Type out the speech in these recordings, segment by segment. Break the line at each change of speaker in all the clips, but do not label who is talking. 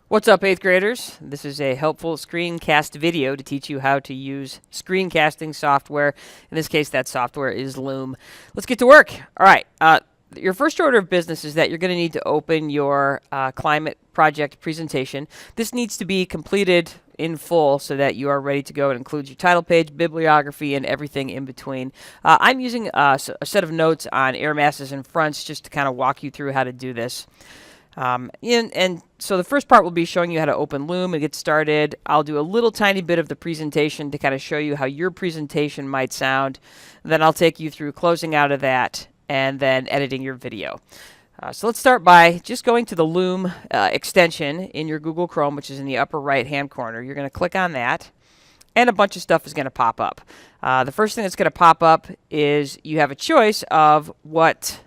What's up, 8th graders? This is a helpful screencast video to teach you how to use screencasting software. In this case, that software is Loom. Let's get to work. All right. Your first order of business is that you're going to need to open your climate project presentation. This needs to be completed in full so that you are ready to go. It includes your title page, bibliography, and everything in between. I'm using a set of notes on air masses and fronts just to kind of walk you through how to do this. And so the first part will be showing you how to open Loom and get started. I'll do a little tiny bit of the presentation to kind of show you how your presentation might sound. Then I'll take you through closing out of that and then editing your video. So let's start by just going to the Loom extension in your Google Chrome, which is in the upper right-hand corner. You're going to click on that, and a bunch of stuff is going to pop up. The first thing that's going to pop up is you have a choice of what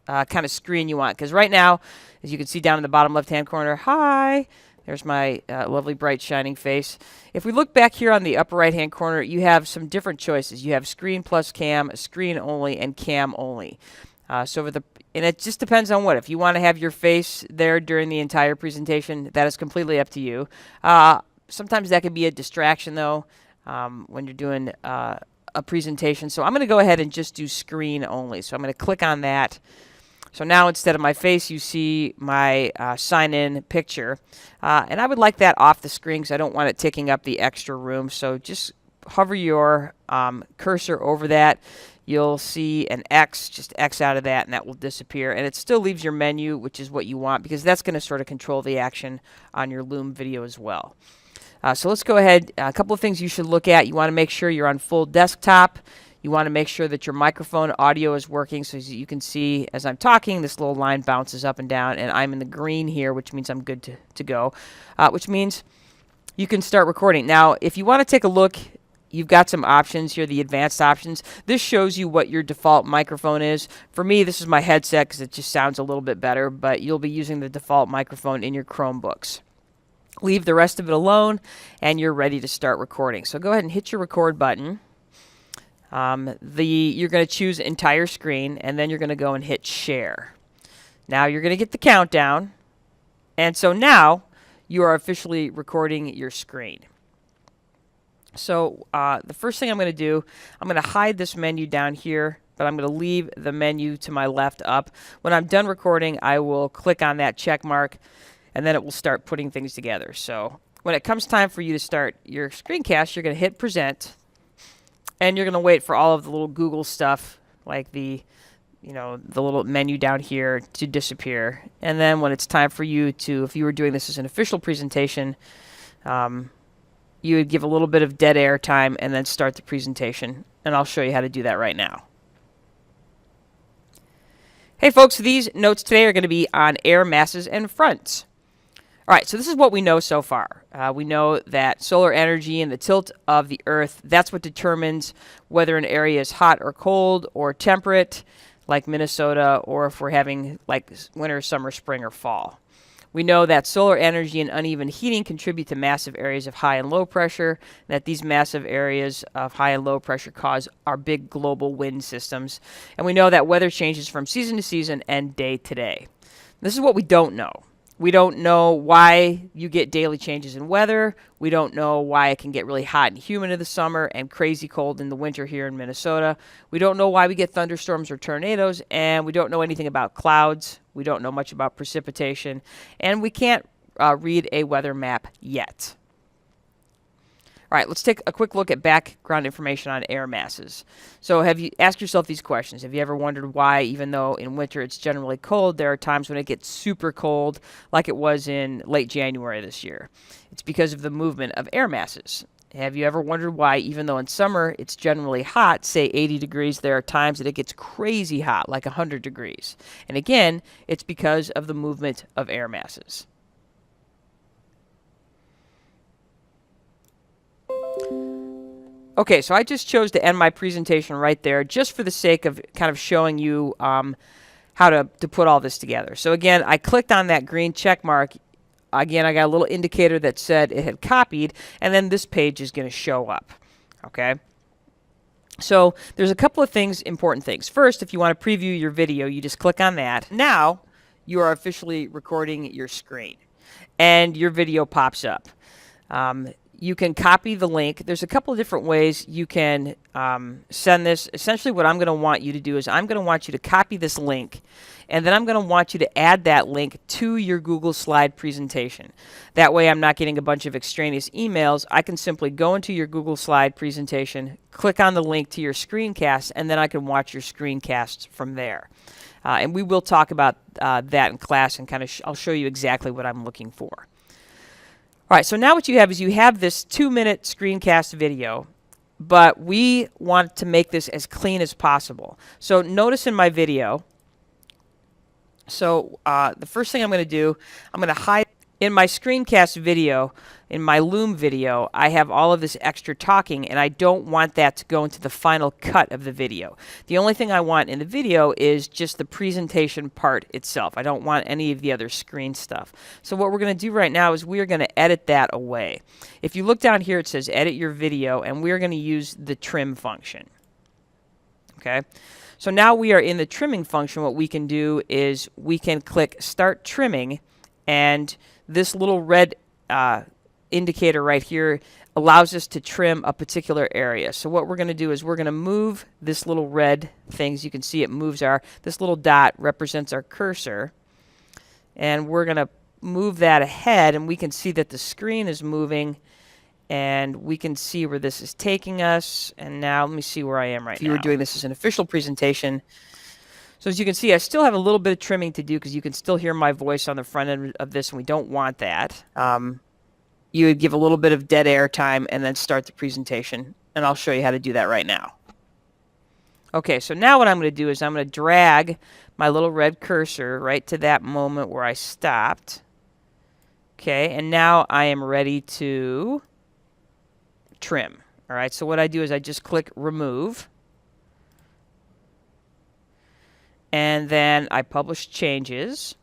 kind of screen you want. Because right now, as you can see down in the bottom left-hand corner, hi, there's my lovely, bright, shining face. If we look back here on the upper right-hand corner, you have some different choices. You have screen plus cam, screen only, and cam only. And it just depends on what. If you want to have your face there during the entire presentation, that is completely up to you. Sometimes that can be a distraction, though, when you're doing a presentation. So I'm going to go ahead and just do screen only. So I'm going to click on that. So now instead of my face, you see my sign-in picture. And I would like that off the screen because I don't want it taking up the extra room. So just hover your cursor over that. You'll see an X, just X out of that, and that will disappear. And it still leaves your menu, which is what you want, because that's going to sort of control the action on your Loom video as well. So let's go ahead. A couple of things you should look at. You want to make sure you're on full desktop. You want to make sure that your microphone audio is working, so as you can see as I'm talking, this little line bounces up and down, and I'm in the green here, which means I'm good to go, which means you can start recording. Now, if you want to take a look, you've got some options here, the advanced options. This shows you what your default microphone is. For me, this is my headset because it just sounds a little bit better, but you'll be using the default microphone in your Chromebooks. Leave the rest of it alone, and you're ready to start recording. So go ahead and hit your record button. You're going to choose entire screen, and then you're going to go and hit share. Now you're going to get the countdown, and so now you are officially recording your screen. So the first thing I'm going to do, I'm going to hide this menu down here, but I'm going to leave the menu to my left up. When I'm done recording, I will click on that check mark, and then it will start putting things together. So when it comes time for you to start your screencast, you're going to hit present. And you're going to wait for all of the little Google stuff, like the little menu down here, to disappear. And then when it's time for you to, if you were doing this as an official presentation, you would give a little bit of dead air time and then start the presentation. And I'll show you how to do that right now. Hey folks, these notes today are going to be on air masses and fronts. All right, so this is what we know so far. We know that solar energy and the tilt of the Earth, that's what determines whether an area is hot or cold or temperate, like Minnesota, or if we're having like winter, summer, spring, or fall. We know that solar energy and uneven heating contribute to massive areas of high and low pressure, and that these massive areas of high and low pressure cause our big global wind systems. And we know that weather changes from season to season and day to day. This is what we don't know. We don't know why you get daily changes in weather. We don't know why it can get really hot and humid in the summer and crazy cold in the winter here in Minnesota. We don't know why we get thunderstorms or tornadoes, and we don't know anything about clouds. We don't know much about precipitation, and we can't read a weather map yet. All right, let's take a quick look at background information on air masses. So ask yourself these questions. Have you ever wondered why, even though in winter it's generally cold, there are times when it gets super cold, like it was in late January this year? It's because of the movement of air masses. Have you ever wondered why, even though in summer it's generally hot, say 80 degrees, there are times that it gets crazy hot, like 100 degrees? And again, it's because of the movement of air masses. Okay, so I just chose to end my presentation right there just for the sake of kind of showing you how to put all this together. So again, I clicked on that green check mark. Again, I got a little indicator that said it had copied, and then this page is going to show up. Okay? So there's a couple of important things. First, if you want to preview your video, you just click on that. Now you are officially recording your screen. and your video pops up. You can copy the link. There's a couple of different ways you can send this. Essentially what I'm going to want you to do is I'm going to want you to copy this link, and then I'm going to want you to add that link to your Google Slide presentation. That way I'm not getting a bunch of extraneous emails. I can simply go into your Google Slide presentation, click on the link to your screencast, and then I can watch your screencasts from there. And we will talk about that in class, and kind of I'll show you exactly what I'm looking for. All right, so now what you have is you have this 2-minute screencast video, but we want to make this as clean as possible. So notice in my video, the first thing I'm going to do, I'm going to hide in my screencast video, in my Loom video, I have all of this extra talking, and I don't want that to go into the final cut of the video. The only thing I want in the video is just the presentation part itself. I don't want any of the other screen stuff. So what we're going to do right now is we are going to edit that away. If you look down here, it says edit your video, and we're going to use the trim function. Okay? So now we are in the trimming function. What we can do is we can click start trimming, and this little red indicator right here allows us to trim a particular area. So what we're going to do is we're going to move this little red thing. As you can see, it moves this little dot represents our cursor, and we're going to move that ahead, and we can see that the screen is moving, and we can see where this is taking us. And now let me see where I am right now. If you were doing this as an official presentation, so as you can see, I still have a little bit of trimming to do because you can still hear my voice on the front end of this, and we don't want that. You would give a little bit of dead air time and then start the presentation, and I'll show you how to do that right now. Okay, so now what I'm going to do is I'm going to drag my little red cursor right to that moment where I stopped. Okay, and now I am ready to trim. All right, so what I do is I just click remove, and then I publish changes,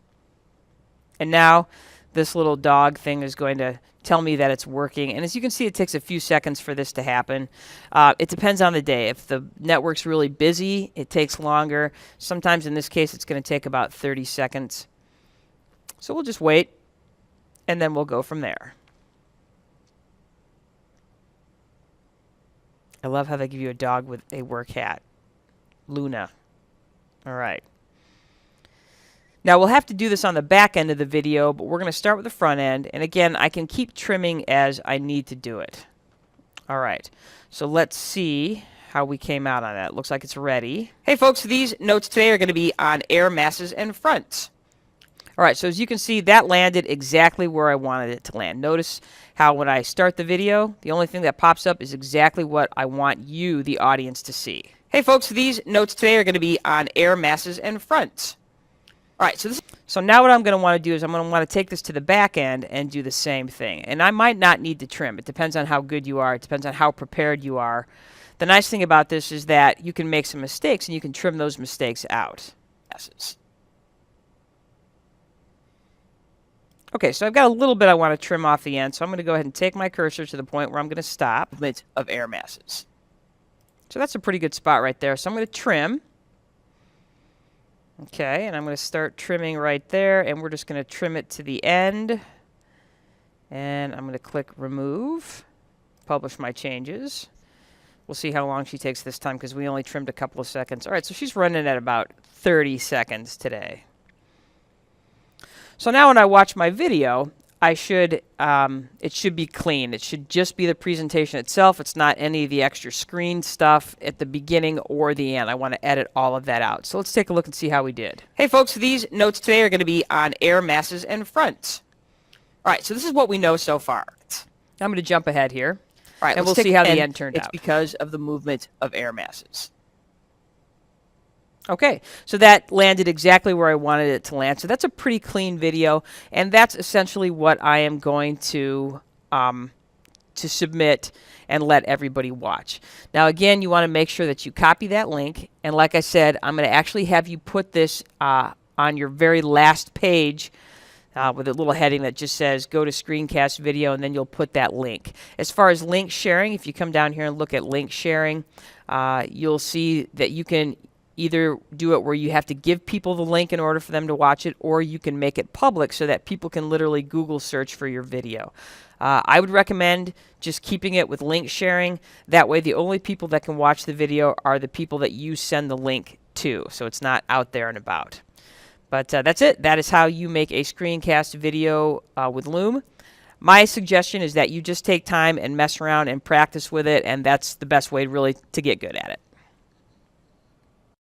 and now this little dog thing is going to tell me that it's working. And as you can see, it takes a few seconds for this to happen. It depends on the day. If the network's really busy, it takes longer. Sometimes in this case, it's going to take about 30 seconds. So we'll just wait, and then we'll go from there. I love how they give you a dog with a work hat. Luna. All right. Now we'll have to do this on the back end of the video, but we're going to start with the front end. And again, I can keep trimming as I need to do it. All right. So let's see how we came out on that. Looks like it's ready. Hey folks, these notes today are going to be on air masses and fronts. All right, so as you can see, that landed exactly where I wanted it to land. Notice how when I start the video, the only thing that pops up is exactly what I want you, the audience, to see. Hey folks, these notes today are going to be on air masses and fronts. All right, so now what I'm going to want to do is I'm going to want to take this to the back end and do the same thing. And I might not need to trim. It depends on how good you are. It depends on how prepared you are. The nice thing about this is that you can make some mistakes and you can trim those mistakes out. Okay, so I've got a little bit I want to trim off the end, so I'm going to go ahead and take my cursor to the point where I'm going to stop. Movement of air masses. So that's a pretty good spot right there. So I'm going to trim. Okay, and I'm going to start trimming right there, and we're just going to trim it to the end. And I'm going to click remove, publish my changes. We'll see how long she takes this time because we only trimmed a couple of seconds. All right, so she's running at about 30 seconds today. So now when I watch my video, it should be clean. It should just be the presentation itself. It's not any of the extra screen stuff at the beginning or the end. I want to edit all of that out. So let's take a look and see how we did. Hey folks, these notes today are going to be on air masses and fronts. All right, so this is what we know so far. I'm going to jump ahead here. All right, and we'll see how the end turned out. It's because of the movement of air masses. Okay, so that landed exactly where I wanted it to land. So that's a pretty clean video, and that's essentially what I am going to submit and let everybody watch. Now again, you want to make sure that you copy that link, and like I said, I'm going to actually have you put this on your very last page with a little heading that just says go to screencast video, and then you'll put that link. As far as link sharing, if you come down here and look at link sharing, you'll see that you can either do it where you have to give people the link in order for them to watch it, or you can make it public so that people can literally Google search for your video. I would recommend just keeping it with link sharing. That way the only people that can watch the video are the people that you send the link to, so it's not out there and about. But that's it. That is how you make a screencast video with Loom. My suggestion is that you just take time and mess around and practice with it, and that's the best way really to get good at it.